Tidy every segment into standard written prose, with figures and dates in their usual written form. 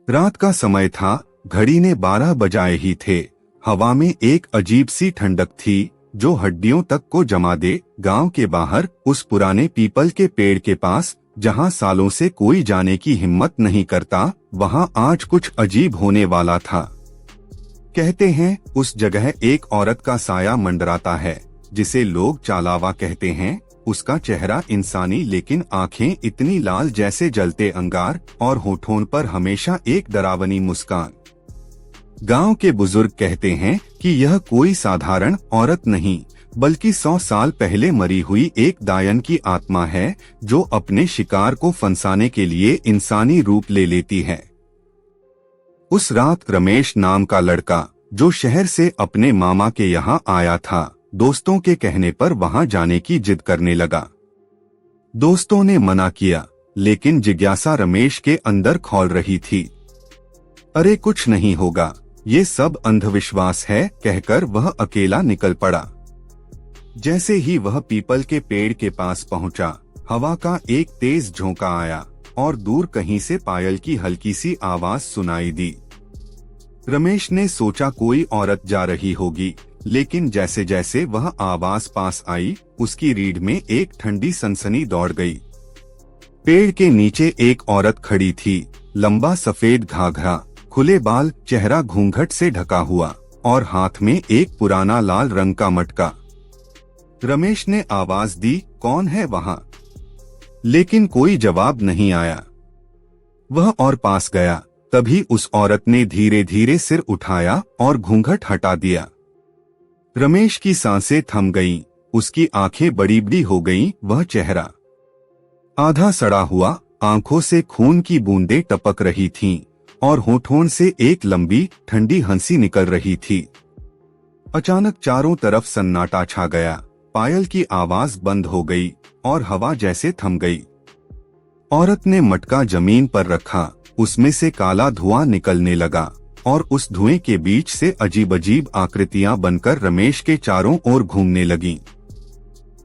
रात का समय था, घड़ी ने 12 बजाए ही थे। हवा में एक अजीब सी ठंडक थी जो हड्डियों तक को जमा दे। गांव के बाहर उस पुराने पीपल के पेड़ के पास, जहां सालों से कोई जाने की हिम्मत नहीं करता, वहां आज कुछ अजीब होने वाला था। कहते हैं उस जगह एक औरत का साया मंडराता है जिसे लोग चालावा कहते हैं। उसका चेहरा इंसानी लेकिन आंखें इतनी लाल जैसे जलते अंगार और होठों पर हमेशा एक डरावनी मुस्कान। गांव के बुजुर्ग कहते हैं कि यह कोई साधारण औरत नहीं बल्कि 100 साल पहले मरी हुई एक दायन की आत्मा है जो अपने शिकार को फंसाने के लिए इंसानी रूप ले लेती है। उस रात रमेश नाम का लड़का जो शहर से अपने मामा के यहाँ आया था, दोस्तों के कहने पर वहां जाने की जिद करने लगा। दोस्तों ने मना किया लेकिन जिज्ञासा रमेश के अंदर खौल रही थी। अरे कुछ नहीं होगा, ये सब अंधविश्वास है कहकर वह अकेला निकल पड़ा। जैसे ही वह पीपल के पेड़ के पास पहुंचा, हवा का एक तेज झोंका आया और दूर कहीं से पायल की हल्की सी आवाज सुनाई दी। रमेश ने सोचा कोई औरत जा रही होगी, लेकिन जैसे जैसे वह आवाज पास आई, उसकी रीढ़ में एक ठंडी सनसनी दौड़ गई। पेड़ के नीचे एक औरत खड़ी थी, लंबा सफेद घाघरा, खुले बाल, चेहरा घूंघट से ढका हुआ और हाथ में एक पुराना लाल रंग का मटका। रमेश ने आवाज दी, कौन है वहां? लेकिन कोई जवाब नहीं आया। वह और पास गया, तभी उस औरत ने धीरे धीरे सिर उठाया और घूंघट हटा दिया। रमेश की सांसें थम गईं, उसकी आंखें बड़ी बड़ी हो गईं। वह चेहरा आधा सड़ा हुआ, आंखों से खून की बूंदें टपक रही थीं और होठों से एक लंबी ठंडी हंसी निकल रही थी। अचानक चारों तरफ सन्नाटा छा गया। पायल की आवाज बंद हो गई और हवा जैसे थम गई। औरत ने मटका जमीन पर रखा, उसमें से काला धुआं निकलने लगा और उस धुएं के बीच से अजीब अजीब आकृतियां बनकर रमेश के चारों ओर घूमने लगीं।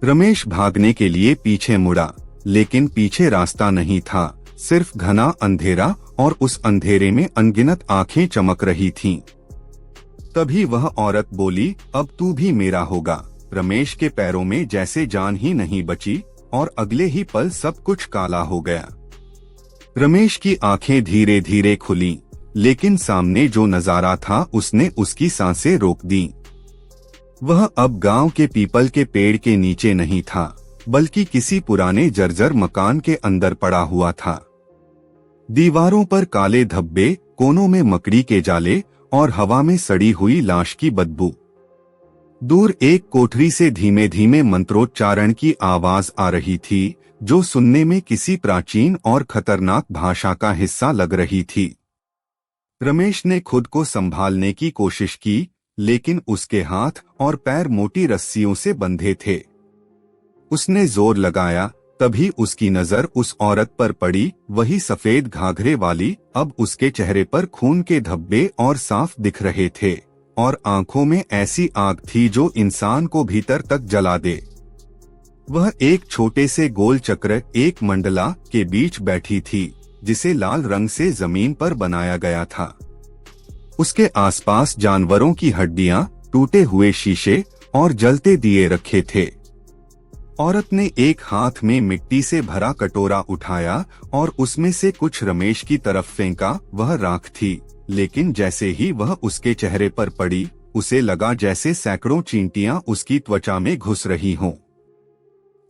रमेश भागने के लिए पीछे मुड़ा, लेकिन पीछे रास्ता नहीं था, सिर्फ घना अंधेरा, और उस अंधेरे में अनगिनत आंखें चमक रही थीं। तभी वह औरत बोली, अब तू भी मेरा होगा। रमेश के पैरों में जैसे जान ही नहीं बची और अगले ही पल सब कुछ काला हो गया। रमेश की आंखें धीरे धीरे खुलीं, लेकिन सामने जो नजारा था उसने उसकी सांसें रोक दी। वह अब गांव के पीपल के पेड़ के नीचे नहीं था, बल्कि किसी पुराने जर्जर मकान के अंदर पड़ा हुआ था। दीवारों पर काले धब्बे, कोनों में मकड़ी के जाले और हवा में सड़ी हुई लाश की बदबू। दूर एक कोठरी से धीमे धीमे मंत्रोच्चारण की आवाज आ रही थी, जो सुनने में किसी प्राचीन और खतरनाक भाषा का हिस्सा लग रही थी। रमेश ने खुद को संभालने की कोशिश की, लेकिन उसके हाथ और पैर मोटी रस्सियों से बंधे थे। उसने जोर लगाया, तभी उसकी नजर उस औरत पर पड़ी, वही सफेद घाघरे वाली। अब उसके चेहरे पर खून के धब्बे और साफ दिख रहे थे और आंखों में ऐसी आग थी जो इंसान को भीतर तक जला दे। वह एक छोटे से गोल चक्र, एक मंडला के बीच बैठी थी, जिसे लाल रंग से जमीन पर बनाया गया था। उसके आसपास जानवरों की हड्डियां, टूटे हुए शीशे और जलते दिए रखे थे। औरत ने एक हाथ में मिट्टी से भरा कटोरा उठाया और उसमें से कुछ रमेश की तरफ फेंका। वह राख थी, लेकिन जैसे ही वह उसके चेहरे पर पड़ी, उसे लगा जैसे सैकड़ों चींटियां उसकी त्वचा में घुस रही हों।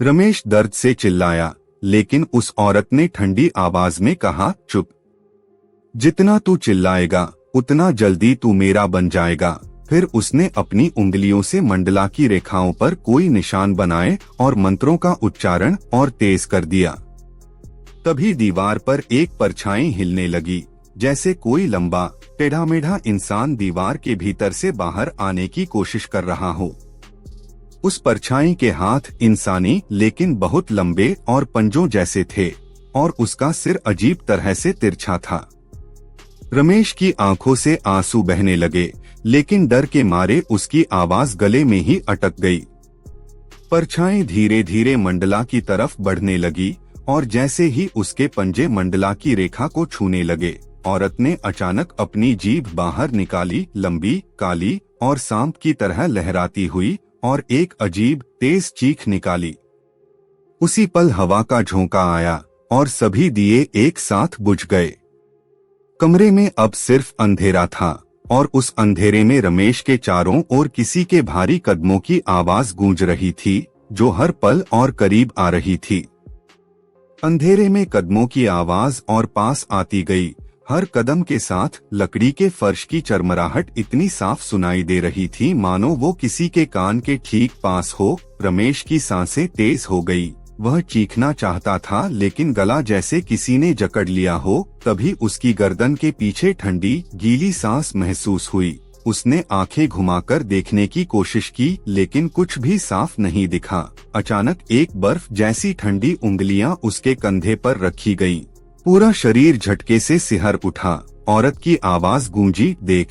रमेश दर्द से चिल्लाया, लेकिन उस औरत ने ठंडी आवाज में कहा, चुप। जितना तू चिल्लाएगा उतना जल्दी तू मेरा बन जाएगा। फिर उसने अपनी उंगलियों से मंडला की रेखाओं पर कोई निशान बनाए और मंत्रों का उच्चारण और तेज कर दिया। तभी दीवार पर एक परछाई हिलने लगी, जैसे कोई लंबा टेढ़ा मेढ़ा इंसान दीवार के भीतर से बाहर आने की कोशिश कर रहा हो। उस परछाई के हाथ इंसानी लेकिन बहुत लंबे और पंजों जैसे थे और उसका सिर अजीब तरह से तिरछा था। रमेश की आंखों से आंसू बहने लगे, लेकिन डर के मारे उसकी आवाज गले में ही अटक गई। परछाई धीरे धीरे मंडला की तरफ बढ़ने लगी और जैसे ही उसके पंजे मंडला की रेखा को छूने लगे, औरत ने अचानक अपनी जीभ बाहर निकाली, लंबी, काली और सांप की तरह लहराती हुई, और एक अजीब तेज चीख निकाली। उसी पल हवा का झोंका आया और सभी दिए एक साथ बुझ गए। कमरे में अब सिर्फ अंधेरा था और उस अंधेरे में रमेश के चारों ओर किसी के भारी कदमों की आवाज गूंज रही थी, जो हर पल और करीब आ रही थी। अंधेरे में कदमों की आवाज और पास आती गई। हर कदम के साथ लकड़ी के फर्श की चरमराहट इतनी साफ सुनाई दे रही थी मानो वो किसी के कान के ठीक पास हो। रमेश की सांसें तेज हो गई। वह चीखना चाहता था लेकिन गला जैसे किसी ने जकड़ लिया हो। तभी उसकी गर्दन के पीछे ठंडी गीली सांस महसूस हुई। उसने आंखें घुमाकर देखने की कोशिश की लेकिन कुछ भी साफ नहीं दिखा। अचानक एक बर्फ जैसी ठंडी उंगलियां उसके कंधे पर रखी गईं। पूरा शरीर झटके से सिहर उठा। औरत की आवाज गूंजी, देख,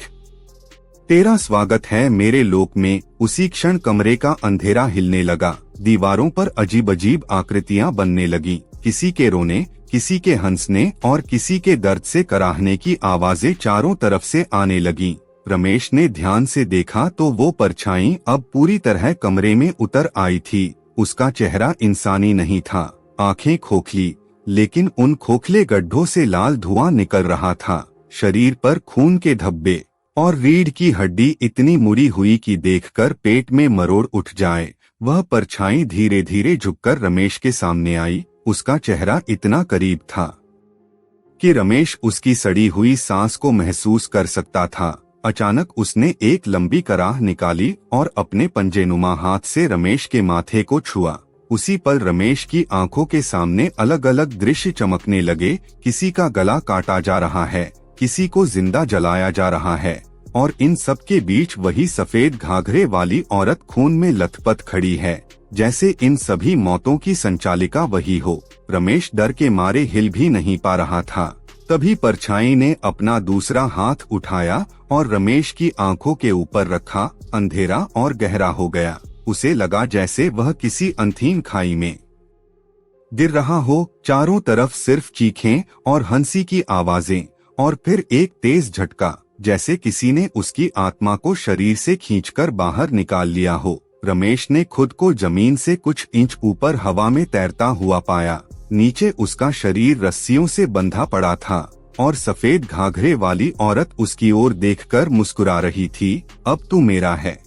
तेरा स्वागत है मेरे लोक में। उसी क्षण कमरे का अंधेरा हिलने लगा। दीवारों पर अजीब अजीब आकृतियां बनने लगीं। किसी के रोने, किसी के हंसने और किसी के दर्द से कराहने की आवाजें चारों तरफ से आने लगीं। रमेश ने ध्यान से देखा तो वो परछाई अब पूरी तरह कमरे में उतर आई थी। उसका चेहरा इंसानी नहीं था। आंखें खोखली, लेकिन उन खोखले गड्ढों से लाल धुआं निकल रहा था। शरीर पर खून के धब्बे और रीढ़ की हड्डी इतनी मुड़ी हुई कि देखकर पेट में मरोड़ उठ जाए। वह परछाई धीरे धीरे झुककर रमेश के सामने आई। उसका चेहरा इतना करीब था कि रमेश उसकी सड़ी हुई सांस को महसूस कर सकता था। अचानक उसने एक लंबी कराह निकाली और अपने पंजेनुमा हाथ से रमेश के माथे को छुआ। उसी पल रमेश की आंखों के सामने अलग अलग दृश्य चमकने लगे। किसी का गला काटा जा रहा है, किसी को जिंदा जलाया जा रहा है, और इन सब के बीच वही सफेद घाघरे वाली औरत खून में लथपथ खड़ी है, जैसे इन सभी मौतों की संचालिका वही हो। रमेश डर के मारे हिल भी नहीं पा रहा था। तभी परछाई ने अपना दूसरा हाथ उठाया और रमेश की आंखों के ऊपर रखा। अंधेरा और गहरा हो गया। उसे लगा जैसे वह किसी अंधीन खाई में गिर रहा हो। चारों तरफ सिर्फ चीखें और हंसी की आवाजें, और फिर एक तेज झटका, जैसे किसी ने उसकी आत्मा को शरीर से खींचकर बाहर निकाल लिया हो। रमेश ने खुद को जमीन से कुछ इंच ऊपर हवा में तैरता हुआ पाया। नीचे उसका शरीर रस्सियों से बंधा पड़ा था और सफेद घाघरे वाली औरत उसकी ओर देखकर मुस्कुरा रही थी। अब तू मेरा है।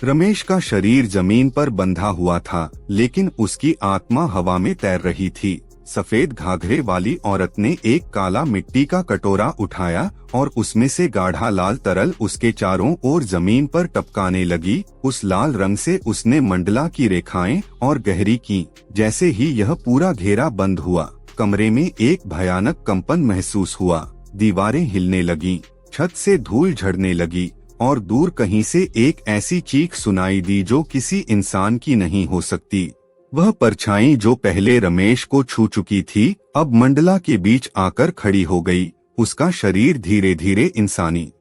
रमेश का शरीर जमीन पर बंधा हुआ था, लेकिन उसकी आत्मा हवा में तैर रही थी। सफेद घाघरे वाली औरत ने एक काला मिट्टी का कटोरा उठाया और उसमें से गाढ़ा लाल तरल उसके चारों ओर जमीन पर टपकाने लगी। उस लाल रंग से उसने मंडला की रेखाएं और गहरी की। जैसे ही यह पूरा घेरा बंद हुआ, कमरे में एक भयानक कंपन महसूस हुआ। दीवारें हिलने लगीं, छत से धूल झड़ने लगी और दूर कहीं से एक ऐसी चीख सुनाई दी जो किसी इंसान की नहीं हो सकती। वह परछाई जो पहले रमेश को छू चुकी थी, अब मंडला के बीच आकर खड़ी हो गई। उसका शरीर धीरे धीरे इंसानी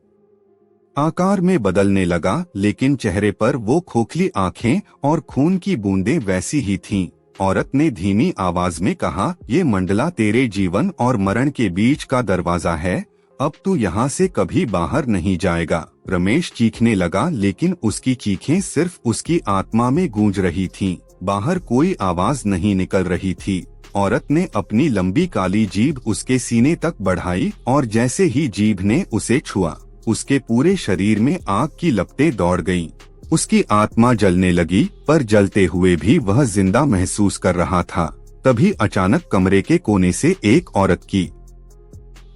आकार में बदलने लगा, लेकिन चेहरे पर वो खोखली आंखें और खून की बूंदें वैसी ही थीं। औरत ने धीमी आवाज में कहा, ये मंडला तेरे जीवन और मरण के बीच का दरवाजा है। अब तू यहाँ से कभी बाहर नहीं जाएगा। रमेश चीखने लगा, लेकिन उसकी चीखें सिर्फ उसकी आत्मा में गूंज रही थीं। बाहर कोई आवाज नहीं निकल रही थी। औरत ने अपनी लंबी काली जीभ उसके सीने तक बढ़ाई और जैसे ही जीभ ने उसे छुआ, उसके पूरे शरीर में आग की लपटें दौड़ गईं। उसकी आत्मा जलने लगी, पर जलते हुए भी वह जिंदा महसूस कर रहा था। तभी अचानक कमरे के कोने से एक औरत की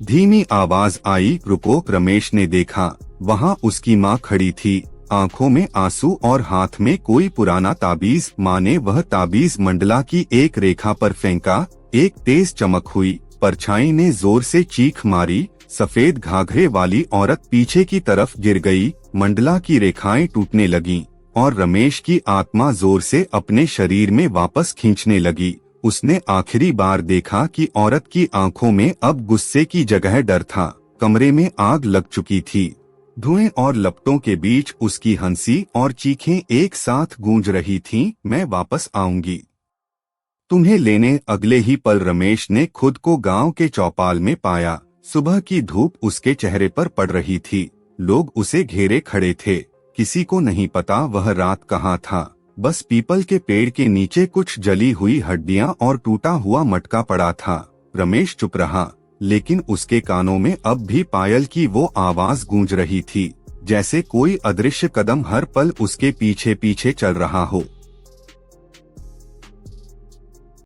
धीमी आवाज आई, रुको। रमेश ने देखा, वहाँ उसकी माँ खड़ी थी, आंखों में आंसू और हाथ में कोई पुराना ताबीज। माँ ने वह ताबीज मंडला की एक रेखा पर फेंका। एक तेज चमक हुई। परछाई ने जोर से चीख मारी। सफेद घाघरे वाली औरत पीछे की तरफ गिर गई। मंडला की रेखाएं टूटने लगीं और रमेश की आत्मा जोर से अपने शरीर में वापस खींचने लगी। उसने आखिरी बार देखा कि औरत की आंखों में अब गुस्से की जगह डर था। कमरे में आग लग चुकी थी। धुएं और लपटों के बीच उसकी हंसी और चीखें एक साथ गूंज रही थीं, मैं वापस आऊंगी तुम्हें लेने। अगले ही पल रमेश ने खुद को गांव के चौपाल में पाया। सुबह की धूप उसके चेहरे पर पड़ रही थी। लोग उसे घेरे खड़े थे। किसी को नहीं पता वह रात कहाँ था। बस पीपल के पेड़ के नीचे कुछ जली हुई हड्डियां और टूटा हुआ मटका पड़ा था। रमेश चुप रहा, लेकिन उसके कानों में अब भी पायल की वो आवाज गूंज रही थी, जैसे कोई अदृश्य कदम हर पल उसके पीछे पीछे चल रहा हो।